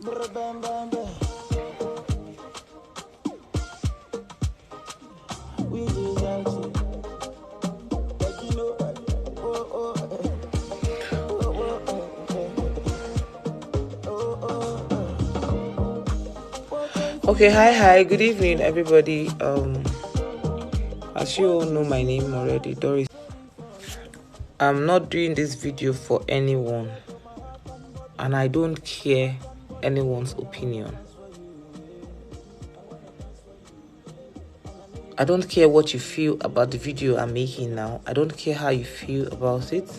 Okay, hi, good evening, everybody. As you all know my name already, Doris. I'm not doing this video for anyone, and I don't care anyone's opinion. I don't care what you feel about the video I'm making now. I don't care how you feel about it.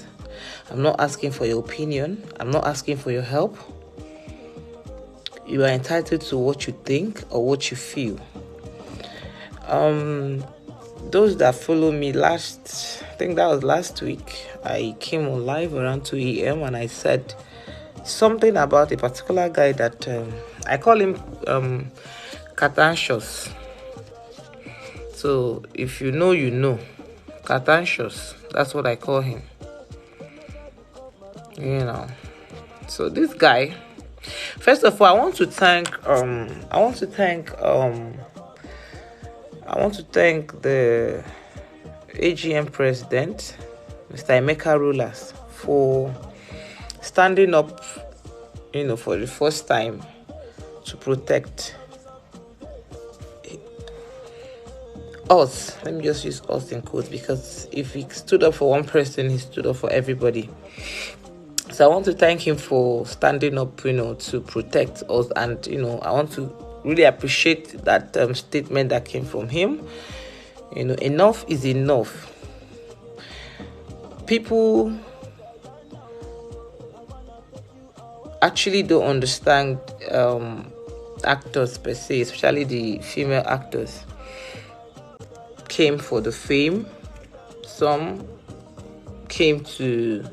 I'm not asking for your opinion. I'm not asking for your help. You are entitled to what you think or what you feel. Those that follow me I think that was last week, I came on live around 2 a.m. and I said something about a particular guy that I call him Catantius. So if you know, you know. Catantius, that's what I call him. You know. So this guy, first of all, I want to thank the AGM president, Mr. Emeka Rulers, for standing up, for the first time to protect us. Let me just use us in quotes, because if he stood up for one person, he stood up for everybody. So I want to thank him for standing up, to protect us. And, I want to really appreciate that statement that came from him. Enough is enough. People actually don't understand actors per se, especially the female actors. Came for the fame. Some came to,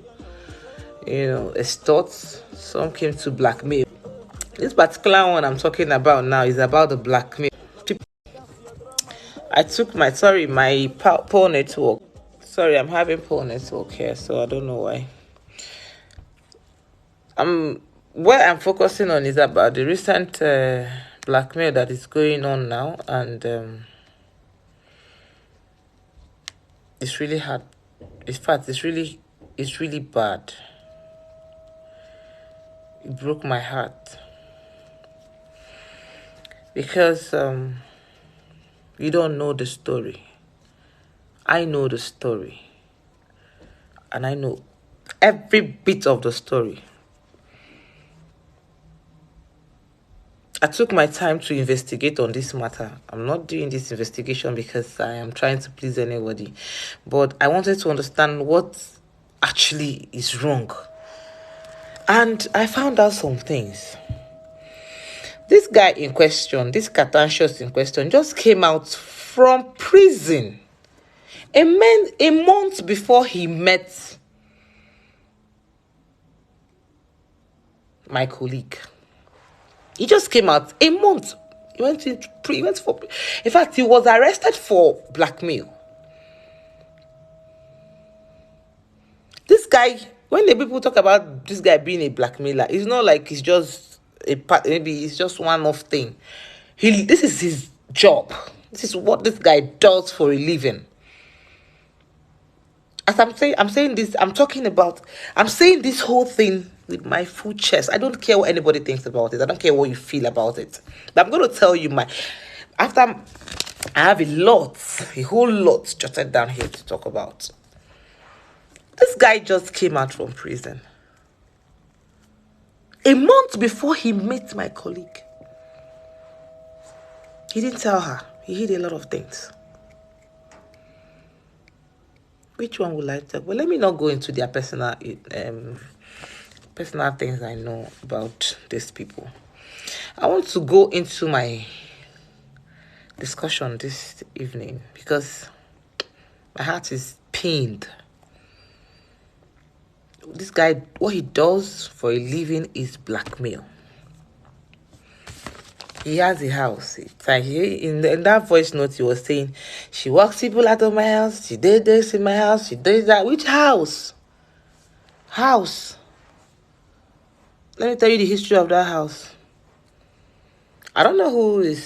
extort. Some came to blackmail. This particular one I'm talking about now is about the blackmail. I took my poor network. Sorry, I'm having poor network here, so I don't know why. What I'm focusing on is about the recent blackmail that is going on now, and it's really hard. In fact, it's really bad. It broke my heart because you don't know the story. I know the story, and I know every bit of the story. I took my time to investigate on this matter. I'm not doing this investigation because I am trying to please anybody, but I wanted to understand what actually is wrong. And I found out some things. This guy in question, this Catantius in question, just came out from prison a month before he met my colleague. He just came out a month. In fact, he was arrested for blackmail. This guy, when the people talk about this guy being a blackmailer, it's not like it's just maybe it's just one-off thing. This is his job. This is what this guy does for a living. As I'm saying this whole thing with my full chest. I don't care what anybody thinks about it. I don't care what you feel about it. But I'm going to tell you after I have a whole lot jotted down here to talk about. This guy just came out from prison a month before he met my colleague. He didn't tell her. He hid a lot of things. Which one would I talk? Well, let me not go into their personal things I know about these people. I want to go into my discussion this evening because my heart is pained. This guy, what he does for a living is blackmail. He has a house. It's like in that voice note, he was saying, she walks people out of my house. She did this in my house. She did that. Which house? House. Let me tell you the history of that house. I don't know who is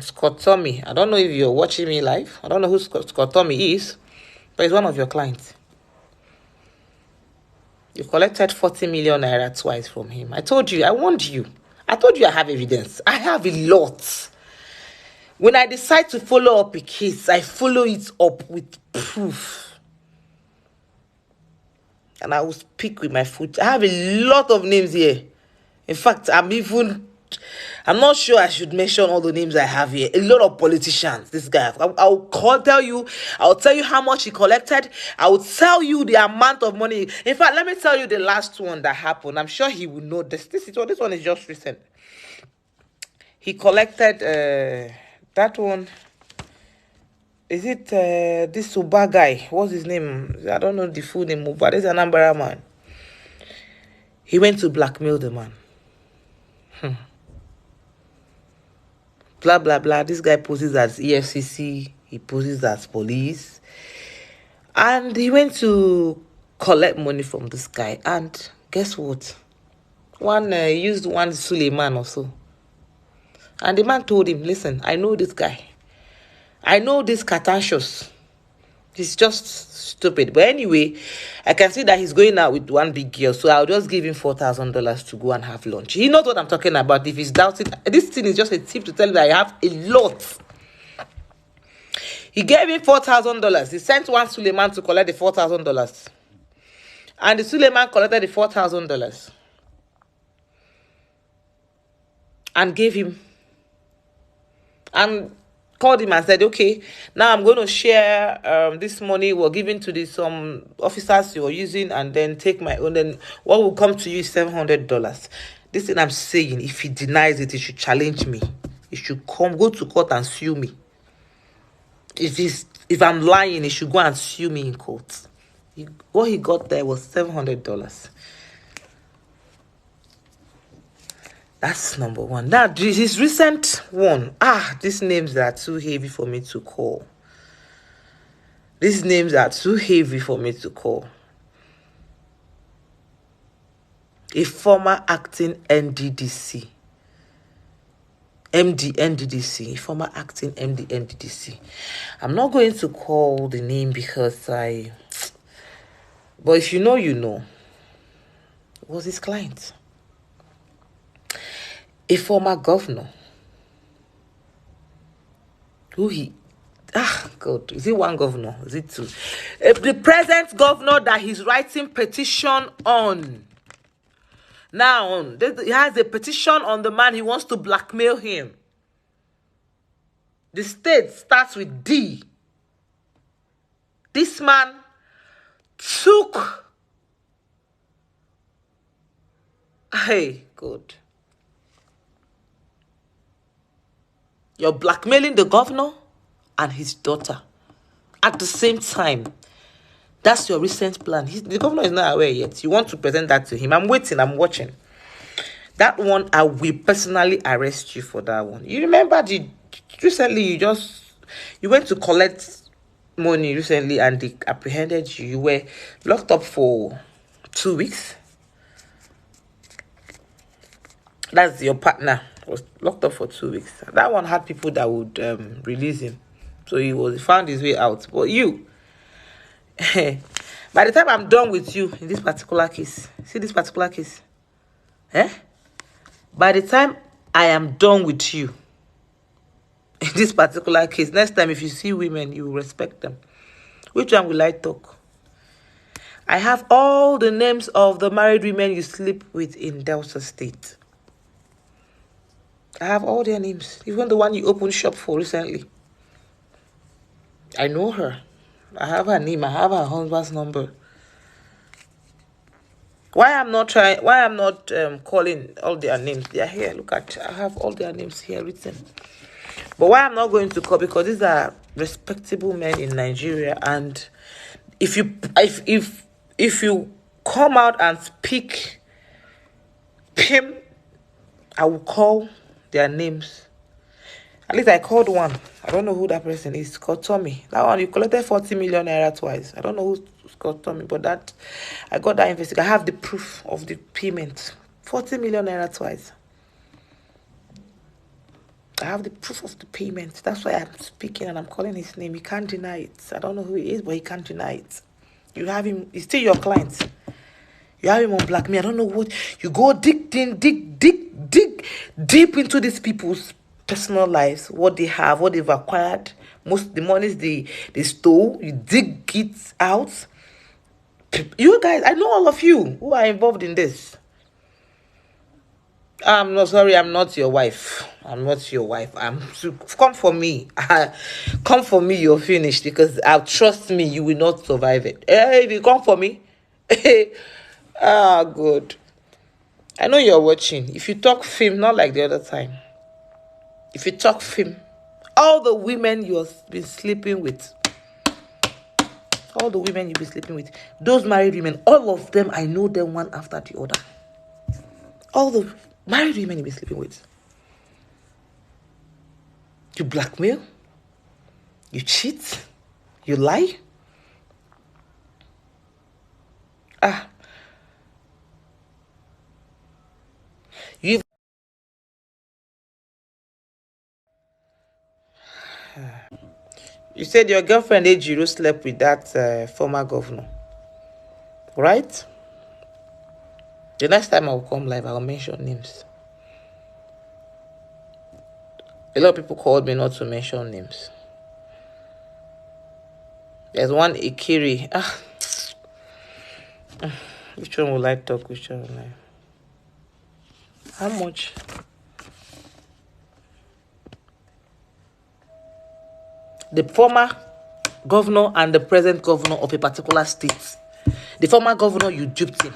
Scott Tommy. I don't know if you're watching me live. I don't know who Scott Tommy is, but he's one of your clients. You collected 40 million naira twice from him. I told you, I warned you. I told you I have evidence. I have a lot. When I decide to follow up a case, I follow it up with proof. And I will speak with my foot. I have a lot of names here. In fact, I'm not sure I should mention all the names I have here. A lot of politicians. This guy. I'll tell you how much he collected. I will tell you the amount of money. In fact, let me tell you the last one that happened. I'm sure he will know this. This one is just recent. He collected that one. Is it this Uba guy? What's his name? I don't know the full name, but it's an Anambra man. He went to blackmail the man. Blah, blah, blah. This guy poses as EFCC. He poses as police. And he went to collect money from this guy. And guess what? Used one Suleiman or so. And the man told him, listen, I know this guy. I know this Catatius. He's just stupid. But anyway, I can see that he's going out with one big girl. So I'll just give him $4,000 to go and have lunch. He knows what I'm talking about. If he's doubting, this thing is just a tip to tell you that I have a lot. He gave him $4,000. He sent one Suleiman to collect the $4,000. And the Suleiman collected the $4,000. And gave him. And called him and said, okay, now I'm going to share this money we're giving to some officers you're using, and then take my own. Then what will come to you is $700. This thing I'm saying, if he denies it, he should challenge me. He should go to court and sue me. If I'm lying, he should go and sue me in court. What he got there was $700. That's number one. Now, his recent one. These names are too heavy for me to call. These names are too heavy for me to call. A former acting NDDC. NDDC. A former acting NDDC. I'm not going to call the name because but if you know, you know. It was his client. A former governor. God, is it one governor? Is it two? The present governor that he's writing petition on. Now, he has a petition on the man. He wants to blackmail him. The state starts with D. This man took... Hey, God. You're blackmailing the governor and his daughter at the same time. That's your recent plan. The governor is not aware yet. You want to present that to him. I'm waiting. I'm watching. That one, I will personally arrest you for that one. You remember recently you went to collect money recently and they apprehended you. You were locked up for 2 weeks. That's your partner. Was locked up for 2 weeks. That one had people that would release him. So he found his way out. But you, by the time I'm done with you in this particular case, see this particular case? By the time I am done with you in this particular case, next time if you see women, you will respect them. Which one will I talk? I have all the names of the married women you sleep with in Delta State. I have all their names. Even the one you opened shop for recently. I know her. I have her name. I have her husband's number. Why I'm not calling all their names? They are here. Look at, I have all their names here written. But why I'm not going to call? Because these are respectable men in Nigeria, and if you come out and speak him, I will call their names. At least I called one. I don't know who that person is. It's called Tommy. That one, you collected 40 million naira twice. I don't know who's called Tommy, but I got that investigation. I have the proof of the payment. 40 million naira twice. I have the proof of the payment. That's why I'm speaking and I'm calling his name. He can't deny it. I don't know who he is, but he can't deny it. You have him. He's still your client. You have him on blackmail. I don't know what. You go dig deep into these people's personal lives, what they have, what they've acquired. Most the monies they stole. You dig it out. You guys, I know all of you who are involved in this. I'm not sorry, I'm not your wife. I'm not your wife. Come for me. Come for me, you're finished because trust me, you will not survive it. Hey, if you come for me, good. I know you're watching. If you talk film, not like the other time. If you talk film, all the women you've been sleeping with, those married women, all of them, I know them one after the other. All the married women you've been sleeping with. You blackmail, you cheat, you lie. You said your girlfriend Ejiro slept with that former governor, right? The next time I'll come live, I'll mention names. A lot of people called me not to mention names. There's one Ikiri. Which one will I talk? Which one will I? How much? The former governor and the present governor of a particular state. The former governor, you duped him.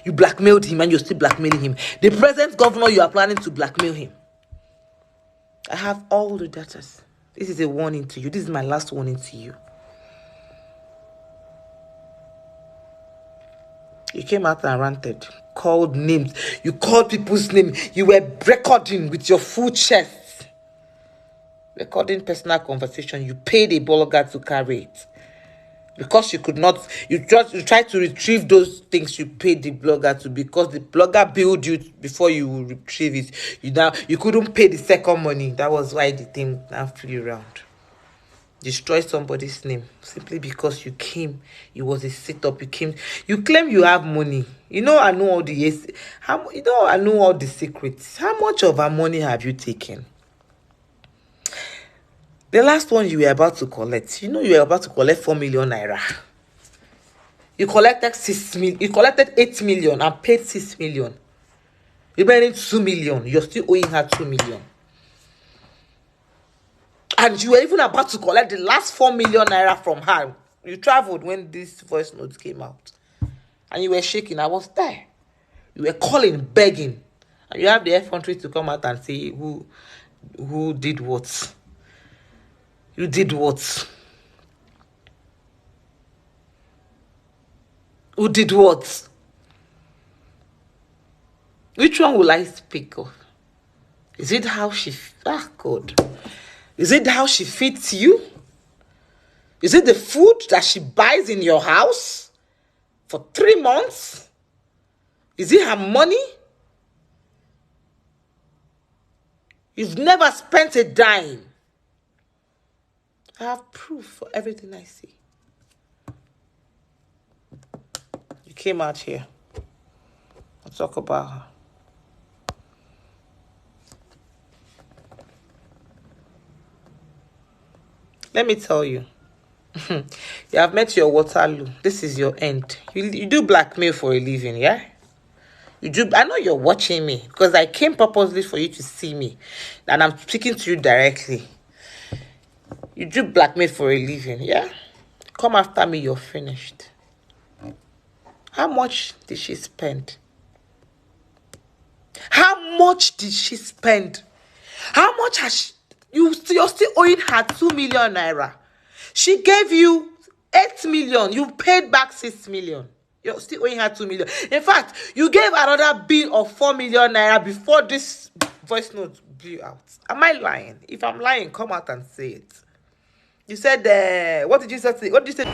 You blackmailed him and you're still blackmailing him. The present governor, you are planning to blackmail him. I have all the data. This is a warning to you. This is my last warning to you. You came out and ranted, called names. You called people's names. You were recording with your full chest. Recording personal conversation. You paid a blogger to carry it. Because you could not, you tried to retrieve those things you paid the blogger to, because the blogger billed you before you would retrieve it. You couldn't pay the second money. That was why the thing now flew around. Destroy somebody's name simply because you came. It was a setup. You claim you have money. I know all the I know all the secrets. How much of our money have you taken? The last one you were about to collect, you were about to collect 4 million naira. You collected 6 million. You collected 8 million and paid 6 million. You're paying 2 million. You're still owing her 2 million. And you were even about to collect the last 4 million naira from her. You traveled when this voice note came out. And you were shaking. I was there. You were calling, begging. And you have the effrontery to come out and say who did what. You did what? Who did what? Which one will I speak of? Is it how she... God. Is it how she feeds you? Is it the food that she buys in your house for 3 months? Is it her money? You've never spent a dime. I have proof for everything I see. You came out here. I'll talk about her. Let me tell you. You have met your Waterloo. This is your end. You do blackmail for a living, yeah? You do. I know you're watching me because I came purposely for you to see me. And I'm speaking to you directly. You do blackmail for a living, yeah? Come after me, you're finished. How much did she spend? How much did she spend? How much has she... You're still owing her 2 million naira. She gave you 8 million. You paid back 6 million. You're still owing her 2 million. In fact, you gave another bill of 4 million naira before this voice note blew out. Am I lying? If I'm lying, come out and say it. You said, what did you say? What did you say?